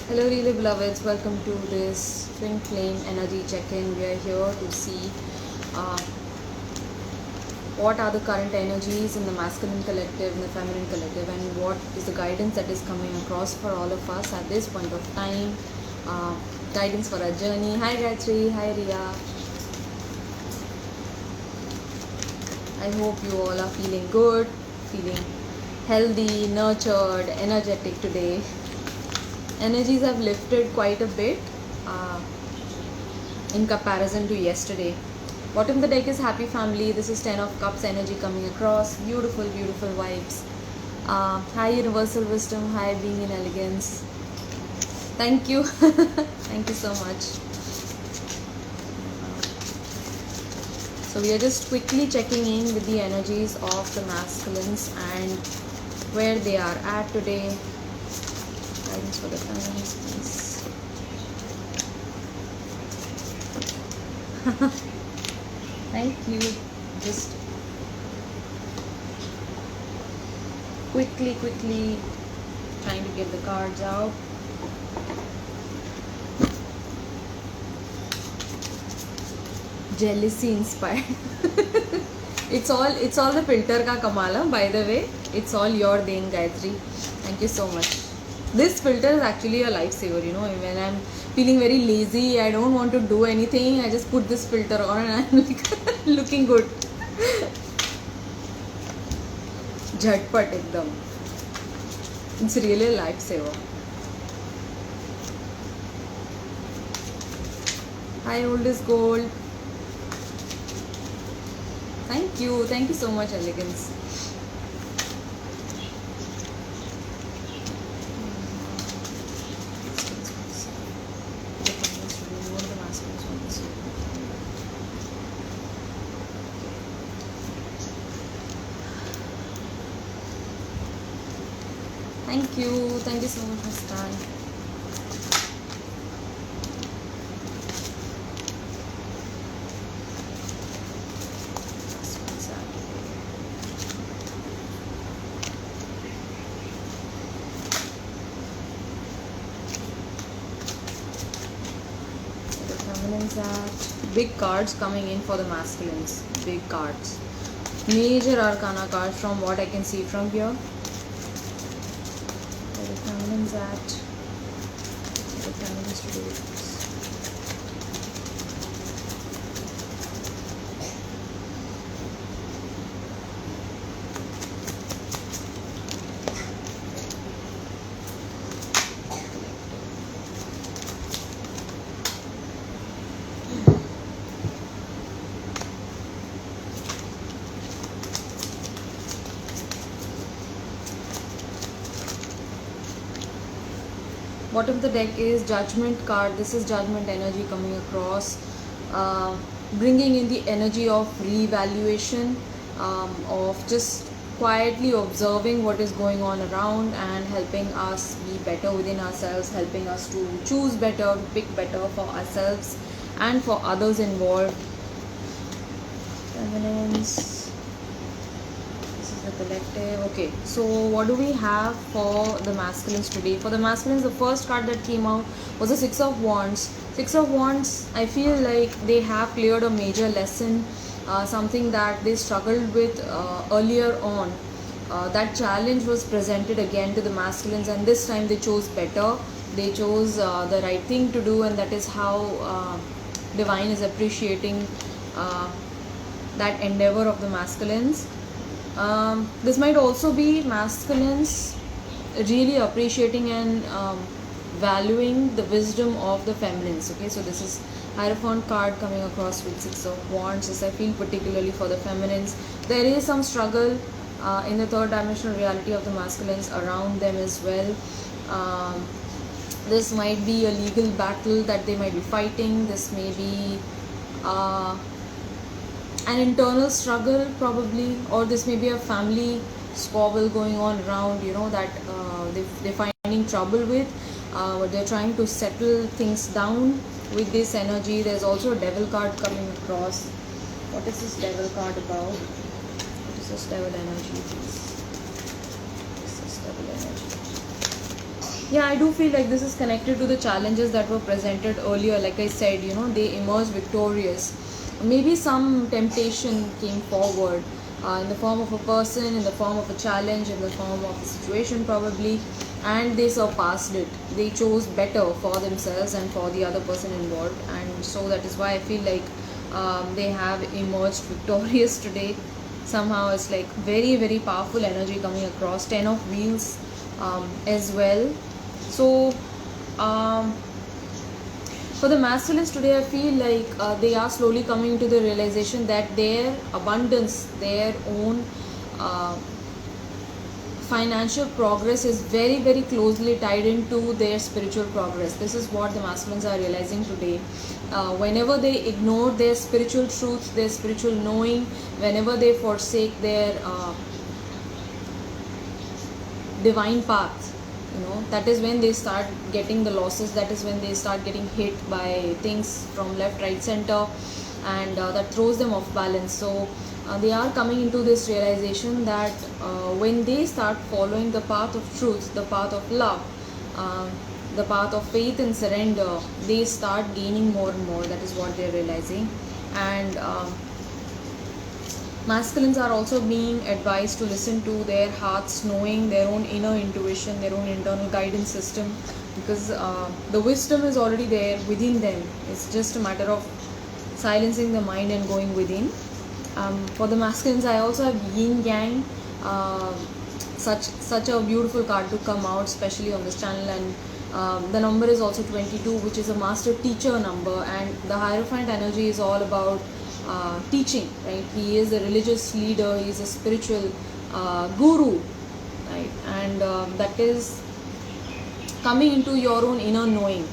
Hello, really beloveds. Welcome to this Twinflame energy check-in. We are here to see uh, what are the current energies in the masculine collective, in the feminine collective, and what is the guidance that is coming across for all of us at this point of time. Uh, Guidance for our journey. Hi, Gayatri. Hi, Ria. I hope you all are feeling good, feeling healthy, nurtured, energetic today. Energies have lifted quite a bit in comparison to yesterday. Bottom of the deck is happy family. This is 10 of cups energy coming across. Beautiful, beautiful vibes. Hi universal wisdom. Hi being in elegance. Thank you. Thank you so much. So we are just quickly checking in with the energies of the masculines and where they are at today. Guidance for the feminines, please. Thank you. Just quickly trying to get the cards out. Jealousy inspired. it's all the filter ka kamala, by the way. It's all your deen, Gayatri. Thank you so much. This filter is actually a lifesaver, you know. When I'm feeling very lazy, I don't want to do anything, I just put this filter on and I'm like looking good. Jhatpat ekdam. It's really a lifesaver. Hi, old is gold. Thank you so much, elegance. Thank you so much, Muskan. Big cards coming in for the masculines. Big cards. Major arcana cards from what I can see from here. Where the feminines at? What the feminines to do with this? Bottom of the deck is Judgment card. This is Judgment energy coming across, bringing in the energy of reevaluation, of just quietly observing what is going on around and helping us be better within ourselves, helping us to choose better, to pick better for ourselves and for others involved. Feminines. The collective. Okay, so what do we have for the masculines today? For the masculines, the first card that came out was the Six of Wands. Six of Wands, I feel like they have cleared a major lesson, something that they struggled with earlier on. That challenge was presented again to the masculines, and this time they chose better. They chose the right thing to do, and that is how Divine is appreciating that endeavor of the masculines. This might also be masculines really appreciating and valuing the wisdom of the feminines. Okay, so this is Hierophant card coming across with Six of Wands. This I feel particularly for the feminines. There is some struggle in the third dimensional reality of the masculines around them as well. This might be a legal battle that they might be fighting. This may be an internal struggle probably, or this may be a family squabble going on around, you know, that they're finding trouble with, but they're trying to settle things down with this energy. There's also a Devil card coming across. What is this Devil card about? What is this Devil energy, please? What is this Devil energy? Yeah, I do feel like this is connected to the challenges that were presented earlier. Like I said, they emerged victorious. Maybe some temptation came forward in the form of a person, in the form of a challenge, in the form of a situation, probably, and they surpassed it. They chose better for themselves and for the other person involved, and so that is why I feel like they have emerged victorious today. Somehow, it's like very, very powerful energy coming across. 10 of Wheels as well. So, um, for the masculines today, I feel like they are slowly coming to the realization that their abundance, their own uh, financial progress is very, very closely tied into their spiritual progress. This is what the masculines are realizing today. Whenever they ignore their spiritual truths, their spiritual knowing, whenever they forsake their divine path, that is when they start getting the losses. That is when they start getting hit by things from left, right, center, and that throws them off balance. So they are coming into this realization that when they start following the path of truth, the path of love, uh, the path of faith and surrender, they start gaining more and more. That is what they're realizing. And masculines are also being advised to listen to their hearts, knowing their own inner intuition, their own internal guidance system, because the wisdom is already there within them. It's just a matter of silencing the mind and going within. For the masculines, I also have yin yang. Uh, such a beautiful card to come out, especially on this channel, and the number is also 22, which is a master teacher number, and the Hierophant energy is all about teaching, right? He is a religious leader, he is a spiritual guru, right? And that is coming into your own inner knowing,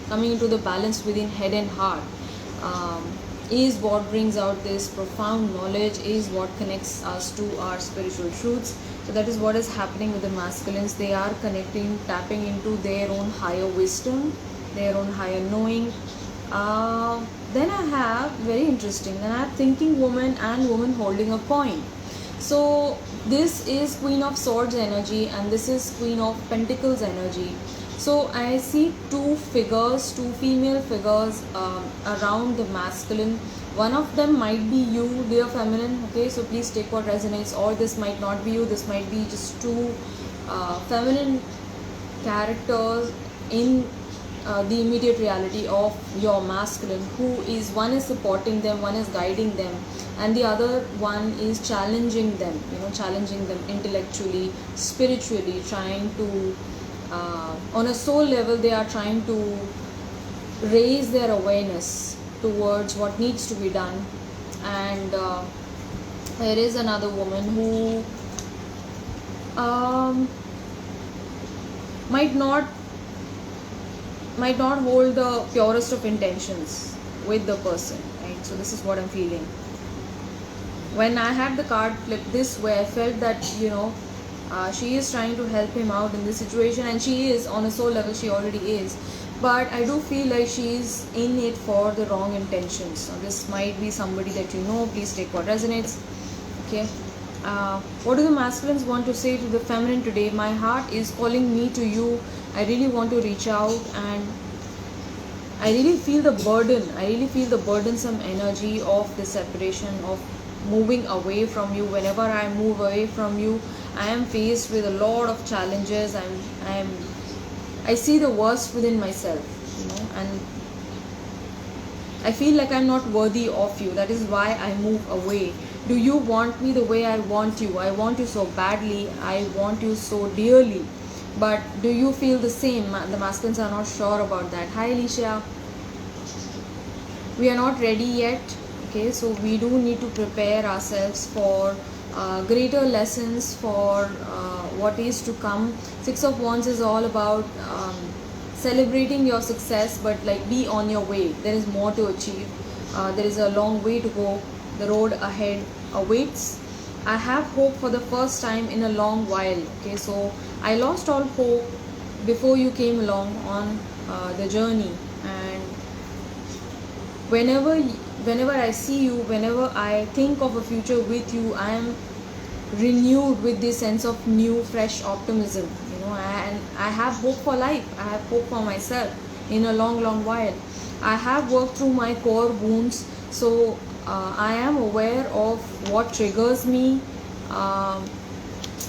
coming into the balance within head and heart, is what brings out this profound knowledge, is what connects us to our spiritual truths. So that is what is happening with the masculines. They are connecting, tapping into their own higher wisdom, their own higher knowing. Then I have, very interesting, then I have thinking woman and woman holding a coin. So this is Queen of Swords energy and this is Queen of Pentacles energy. So I see two figures, two female figures around the masculine. One of them might be you, dear feminine. Okay, so please take what resonates, or this might not be you. This might be just two feminine characters in the immediate reality of your masculine, who is, one is supporting them, one is guiding them, and the other one is challenging them, challenging them intellectually, spiritually, trying to on a soul level, they are trying to raise their awareness towards what needs to be done. And there is another woman who might not hold the purest of intentions with the person, right? So this is what I'm feeling. When I had the card flipped this way, I felt that she is trying to help him out in this situation, and she is, on a soul level she already is, but I do feel like she is in it for the wrong intentions. So this might be somebody that please take what resonates. Okay, what do the masculines want to say to the feminine today? My heart is calling me to you. I really want to reach out, and I really feel the burden. I really feel the burdensome energy of the separation, of moving away from you. Whenever I move away from you, I am faced with a lot of challenges. I see the worst within myself, and I feel like I'm not worthy of you. That is why I move away. Do you want me the way I want you? I want you so badly. I want you so dearly. But do you feel the same? The masculines are not sure about that. Hi Alicia. We are not ready yet. Okay, so we do need to prepare ourselves for greater lessons, for what is to come. 6 of Wands is all about celebrating your success, but like, be on your way. There is more to achieve. There is a long way to go. The road ahead awaits. I have hope for the first time in a long while. Okay, so I lost all hope before you came along on the journey, and whenever I see you, whenever I think of a future with you, I am renewed with this sense of new fresh optimism, and I have hope for life. I have hope for myself in a long while. I have worked through my core wounds, so I am aware of what triggers me.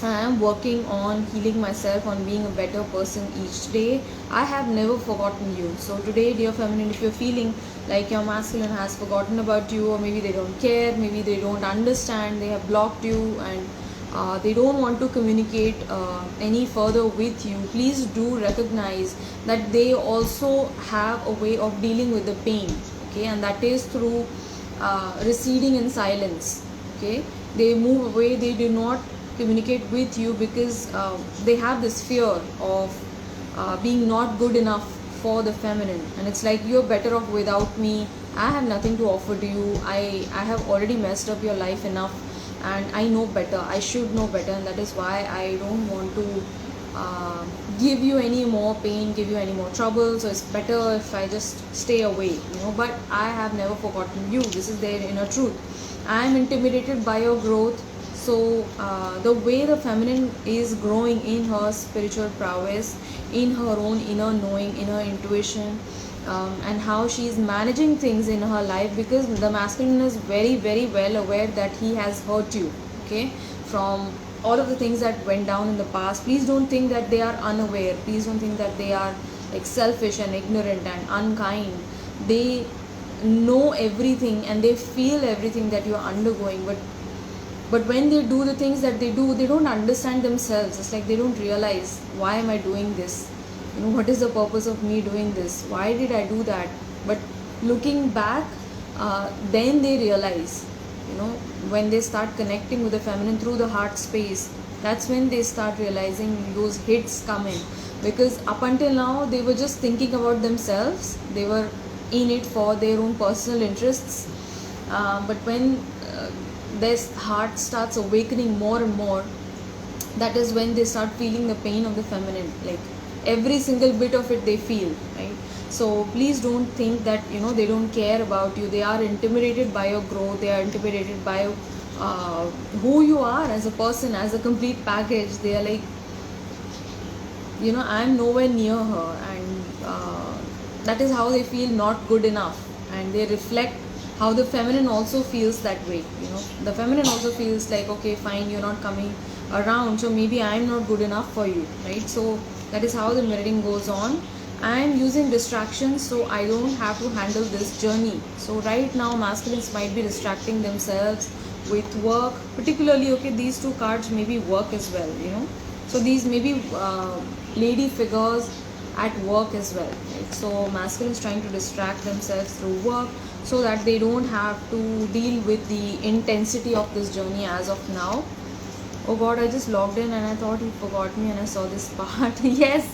I am working on healing myself, on being a better person each day. I have never forgotten you. So today, dear feminine, if you're feeling like your masculine has forgotten about you, or maybe they don't care, maybe they don't understand, they have blocked you, and they don't want to communicate any further with you, please do recognize that they also have a way of dealing with the pain, okay, and that is through receding in silence, okay. They move away, they do not communicate with you because they have this fear of being not good enough for the feminine, and it's like, you're better off without me. I have nothing to offer to you. I have already messed up your life enough, and I know better. I should know better, and that is why I don't want to give you any more pain, give you any more trouble. So it's better if I just stay away, But I have never forgotten you. This is their inner truth. I am intimidated by your growth. So the way the feminine is growing in her spiritual prowess, in her own inner knowing, in her intuition, and how she is managing things in her life, because the masculine is very well aware that he has hurt you, okay, from all of the things that went down in the past. Please don't think that they are unaware. Please don't think that they are like selfish and ignorant and unkind. They know everything and they feel everything that you are undergoing, but when they do the things that they do, they don't understand themselves. It's like they don't realize, why am I doing this? What is the purpose of me doing this? Why did I do that? But looking back, then they realize, when they start connecting with the feminine through the heart space, that's when they start realizing those hits come in. Because up until now, they were just thinking about themselves. They were in it for their own personal interests. But when their heart starts awakening more and more, that is when they start feeling the pain of the feminine. Like every single bit of it they feel, right? So please don't think that they don't care about you. They are intimidated by your growth. They are intimidated by who you are as a person, as a complete package. They are like, I'm nowhere near her, and that is how they feel not good enough, and they reflect how the feminine also feels that way. The feminine also feels like, okay, fine, you're not coming around, so maybe I'm not good enough for you, right? So that is how the mirroring goes on. I am using distractions so I don't have to handle this journey. So right now masculines might be distracting themselves with work, particularly, okay, these two cards may be work as well, so these may be lady figures at work as well, right? So masculines trying to distract themselves through work so that they don't have to deal with the intensity of this journey as of now. Oh god, I just logged in and I thought he forgot me and I saw this part. Yes,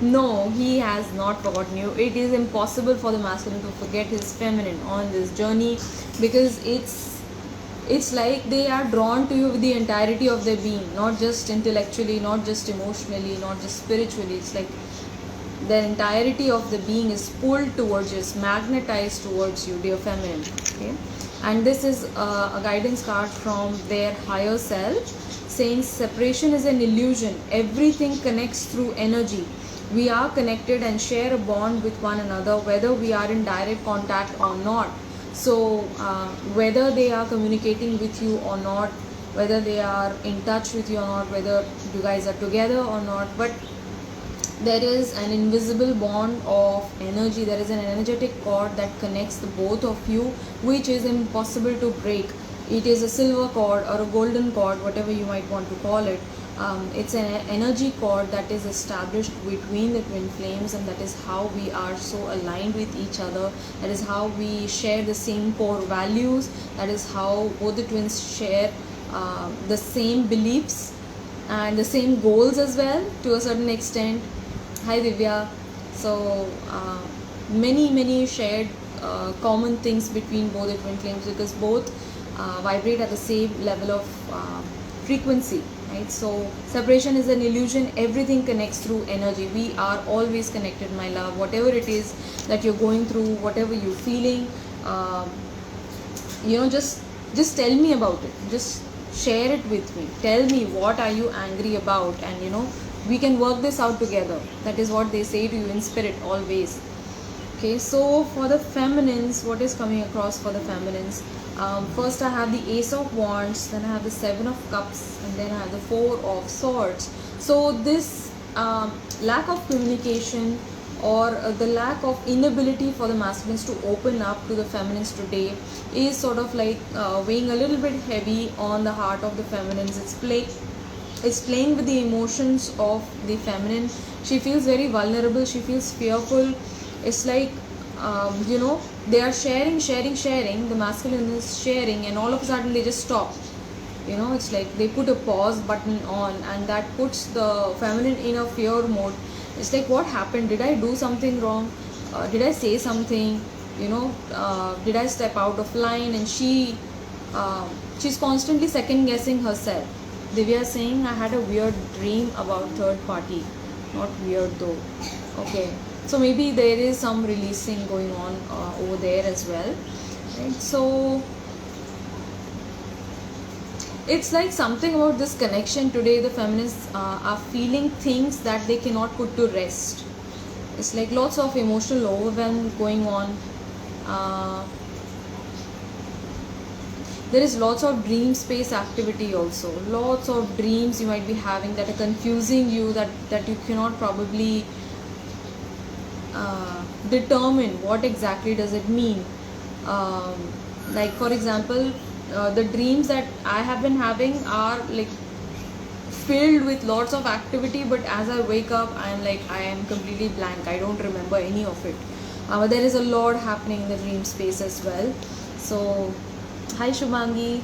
no, he has not forgotten you. It is impossible for the masculine to forget his feminine on this journey, because it's like they are drawn to you with the entirety of their being, not just intellectually, not just emotionally, not just spiritually. It's like the entirety of the being is pulled towards you, is magnetized towards you, dear feminine, okay. And this is a guidance card from their higher self, saying separation is an illusion. Everything connects through energy. We are connected and share a bond with one another, whether we are in direct contact or not. So whether they are communicating with you or not, whether they are in touch with you or not, whether you guys are together or not, but there is an invisible bond of energy. There is an energetic cord that connects the both of you, which is impossible to break. It is a silver cord or a golden cord, whatever you might want to call it. It's an energy cord that is established between the twin flames, and that is how we are so aligned with each other. That is how we share the same core values. That is how both the twins share the same beliefs and the same goals as well, to a certain extent. Hi Divya. So many shared common things between both the twin flames, because both vibrate at the same level of frequency, right? So separation is an illusion. Everything connects through energy. We are always connected, my love. Whatever it is that you're going through, whatever you're feeling, just tell me about it. Just share it with me. Tell me what are you angry about, and we can work this out together. That is what they say to you in spirit always. Okay, so for the feminines, what is coming across for the feminines? First I have the Ace of Wands, then I have the Seven of Cups, and then I have the Four of Swords. So this lack of communication, or the lack of inability for the masculines to open up to the feminines today, is sort of like weighing a little bit heavy on the heart of the feminines. It's playing with the emotions of the feminine. She feels very vulnerable, she feels fearful. It's like they are sharing, the masculine is sharing, and all of a sudden they just stop. It's like they put a pause button on, and that puts the feminine in a fear mode. It's like, what happened? Did I do something wrong? Did I say something? Did I step out of line? And she's constantly second guessing herself. Divya is saying, I had a weird dream about third party. Not weird though. Okay, so maybe there is some releasing going on over there as well, right? So it's like something about this connection today. The feminists are feeling things that they cannot put to rest. It's like lots of emotional overwhelm going on. There is lots of dream space activity also. Lots of dreams you might be having that are confusing you, that you cannot probably determine what exactly does it mean. Like for example, the dreams that I have been having are like filled with lots of activity, but as I wake up I am completely blank. I don't remember any of it. There is a lot happening in the dream space as well. So hi Shubhangi.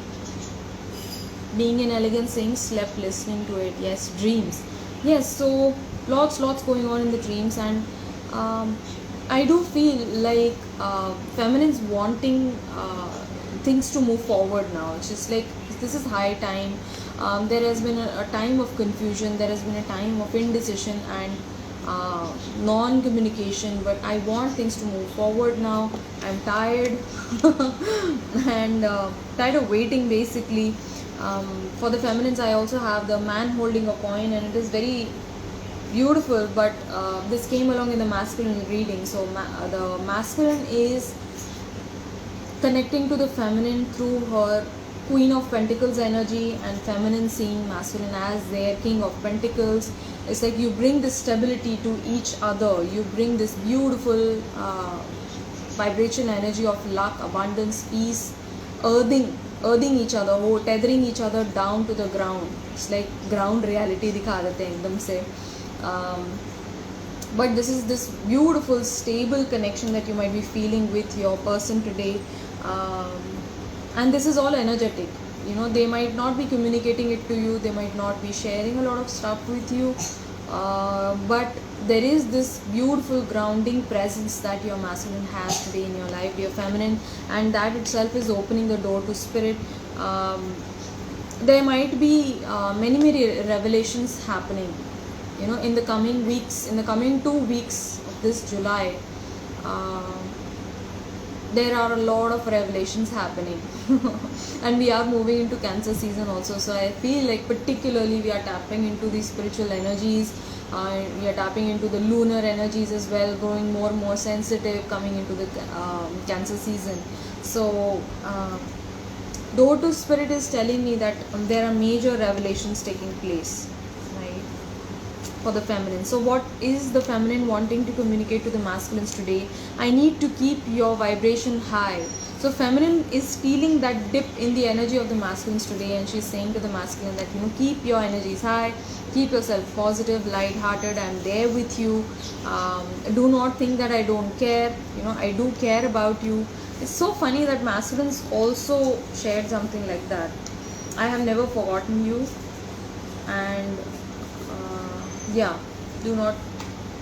Being in elegance saying slept listening to it. Yes, dreams. Yes, so lots going on in the dreams, and I do feel like feminines wanting things to move forward now. It's just like this is high time. There has been a time of confusion, there has been a time of indecision and non-communication, but I want things to move forward now. I'm tired and tired of waiting basically. For the feminines, I also have the man holding a coin, and it is very beautiful, but this came along in the masculine reading. So the masculine is connecting to the feminine through her Queen of Pentacles energy, and feminine seeing masculine as their King of Pentacles. It's like you bring this stability to each other. You bring this beautiful vibration energy of luck, abundance, peace, earthing each other, tethering each other down to the ground. It's like ground reality दिखा देते हैं एकदम से. But this is this beautiful stable connection that you might be feeling with your person today, and this is all energetic. They might not be communicating it to you, they might not be sharing a lot of stuff with you, but there is this beautiful grounding presence that your masculine has today in your life, your feminine, and that itself is opening the door to spirit. There might be many revelations happening in the coming weeks, in the coming 2 weeks of this July. There are a lot of revelations happening and we are moving into Cancer season also. So I feel like particularly we are tapping into these spiritual energies, we are tapping into the lunar energies as well, growing more and more sensitive coming into the Cancer season. So door to spirit is telling me that there are major revelations taking place, right, for the feminine. So what is the feminine wanting to communicate to the masculines today? I need to keep your vibration high. So feminine is feeling that dip in the energy of the masculines today, and she's saying to the masculine that keep your energies high, keep yourself positive, light-hearted. I'm there with you. Do not think that I don't care. I do care about you. It's so funny that masculines also shared something like that. I have never forgotten you, and yeah, do not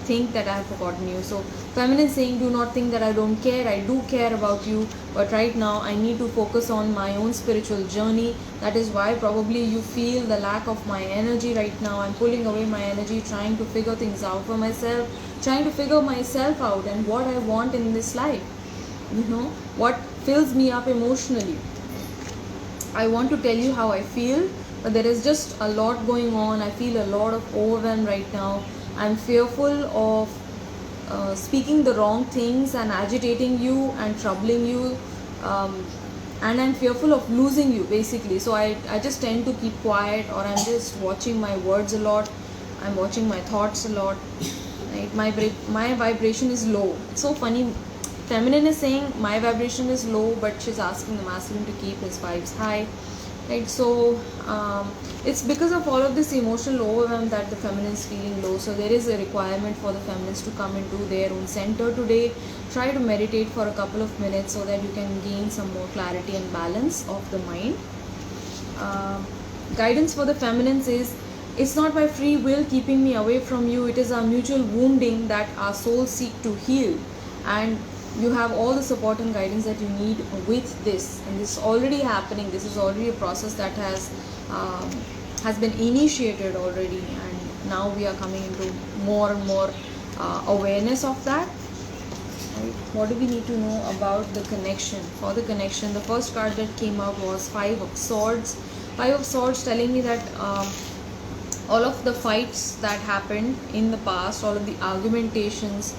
think that I have forgotten you. So feminine saying, do not think that I don't care. I do care about you, but right now I need to focus on my own spiritual journey. That is why probably you feel the lack of my energy right now. I'm pulling away my energy, trying to figure things out for myself, trying to figure myself out and what I want in this life, what fills me up emotionally. I want to tell you how I feel, but there is just a lot going on. I feel a lot of overwhelm right now. I'm fearful of speaking the wrong things and agitating you and troubling you, um, and I'm fearful of losing you basically. So I just tend to keep quiet, or I'm just watching my words a lot. I'm watching my thoughts a lot. Right? My vibration is low. It's so funny. Feminine is saying my vibration is low, but she's asking the masculine to keep his vibes high. Right? So it's because of all of this emotional overwhelm that the feminine is feeling low. So there is a requirement for the feminines to come into their own center today. Try to meditate for a couple of minutes so that you can gain some more clarity and balance of the mind. Guidance for the feminines is, it's not by free will keeping me away from you. It is our mutual wounding that our souls seek to heal. And you have all the support and guidance that you need with this, and this is already happening. This is already a process that has been initiated already, and now we are coming into more and more awareness of that. Right? What do we need to know about the connection? For the connection, the first card that came out was Five of Swords. Five of Swords telling me that all of the fights that happened in the past, all of the argumentations,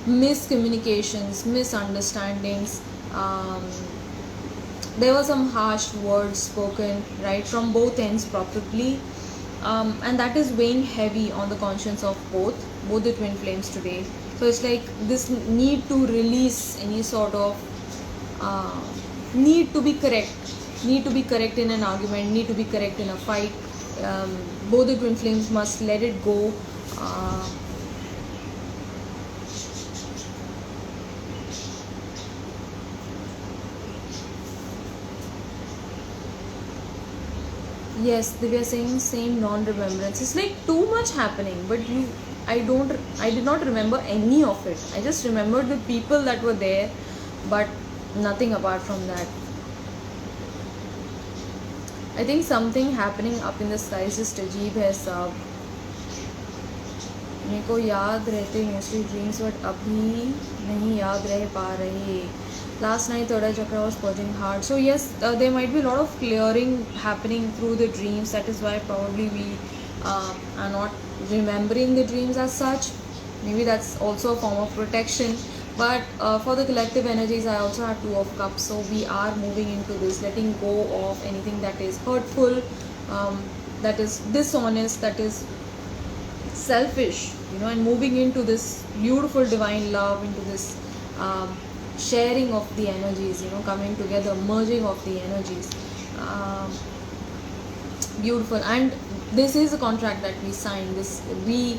miscommunications, misunderstandings, there were some harsh words spoken, right, from both ends probably, and that is weighing heavy on the conscience of both the twin flames today. So it's like this need to release any sort of need to be correct in an argument, need to be correct in a fight. Both the twin flames must let it go. Yes, they were saying same non-remembrance. It's like too much happening, but I did not remember any of it. I just remembered the people that were there, but nothing apart from that. I think something happening up in the sky is just अजीब है सब. मेरे को याद रहते mostly dreams, but अभी नहीं याद रह पा रहे. Last night Third Eye Chakra was purging hard. So yes, there might be a lot of clearing happening through the dreams. That is why probably we are not remembering the dreams as such. Maybe that's also a form of protection. But for the collective energies, I also have Two of Cups. So we are moving into this, letting go of anything that is hurtful, that is dishonest, that is selfish, and moving into this beautiful divine love, into this sharing of the energies, coming together, merging of the energies. Beautiful. And this is a contract that we signed. We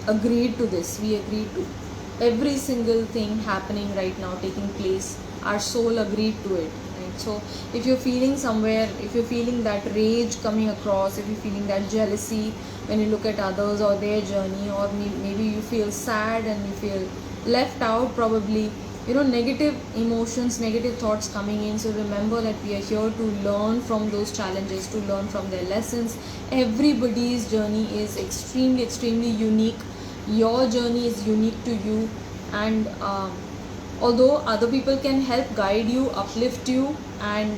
agreed to this. We agreed to every single thing happening right now, taking place. Our soul agreed to it. Right? So if you're feeling somewhere, if you're feeling that rage coming across, if you're feeling that jealousy when you look at others or their journey, or maybe you feel sad and you feel left out, probably, negative emotions, negative thoughts coming in. So remember that we are here to learn from those challenges, to learn from their lessons. Everybody's journey is extremely unique. Your journey is unique to you, and although other people can help guide you, uplift you, and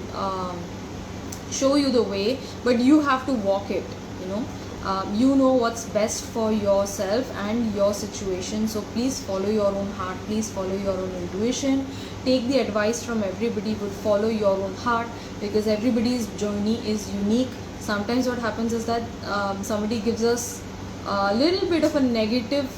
show you the way, but you have to walk it. You know what's best for yourself and your situation. So please follow your own heart, please follow your own intuition. Take the advice from everybody, but follow your own heart, because everybody's journey is unique. Sometimes what happens is that somebody gives us a little bit of a negative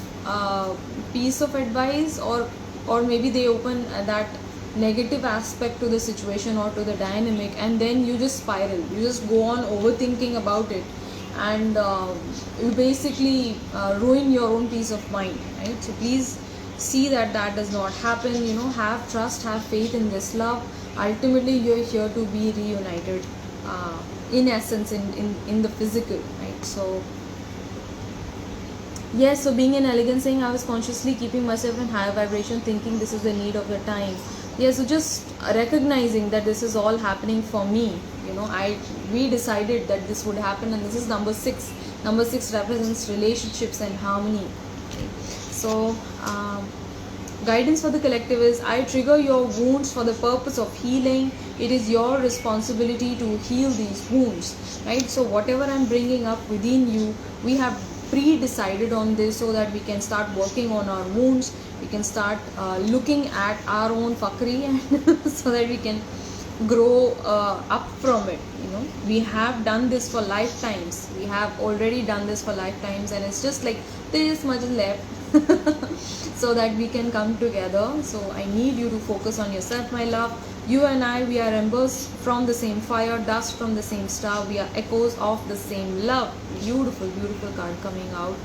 piece of advice, or maybe they open that negative aspect to the situation or to the dynamic, and then you just spiral, you just go on overthinking about it, and you basically ruin your own peace of mind, right? So please see that does not happen. Have trust, have faith in this love. Ultimately you're here to be reunited, in essence, in the physical, right? So yes, so being an elegant, saying I was consciously keeping myself in higher vibration, thinking this is the need of the time. Yeah, so just recognizing that this is all happening for me. We decided that this would happen, and this is number 6. Number 6 represents relationships and harmony. So guidance for the collective is, I trigger your wounds for the purpose of healing. it is your responsibility to heal these wounds, right? So whatever I'm bringing up within you, we have pre-decided on this so that we can start working on our wounds. We can start looking at our own fuckery and so that we can grow up from it. We have done this for lifetimes. We have already done this for lifetimes, and it's just like this much left so that we can come together. So I need you to focus on yourself, my love. You and I, we are embers from the same fire, dust from the same star. We are echoes of the same love. Beautiful, beautiful card coming out,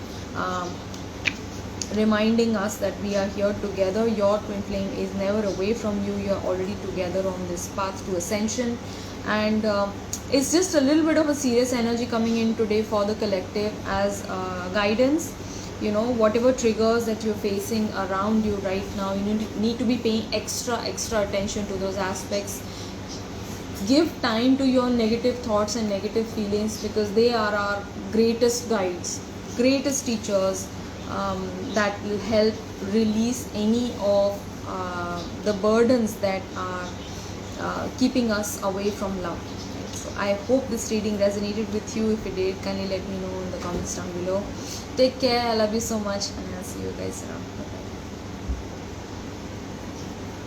reminding us that we are here together. Your twin flame is never away from you. You are already together on this path to ascension. And it's just a little bit of a serious energy coming in today for the collective as guidance. Whatever triggers that you're facing around you right now, you need to be paying extra attention to those aspects. Give time to your negative thoughts and negative feelings, because they are our greatest guides, greatest teachers, that will help release any of the burdens that are keeping us away from love. So I hope this reading resonated with you. If it did, kindly let me know in the comments down below. Take care. I love you so much, and I'll see you guys around. Bye-bye.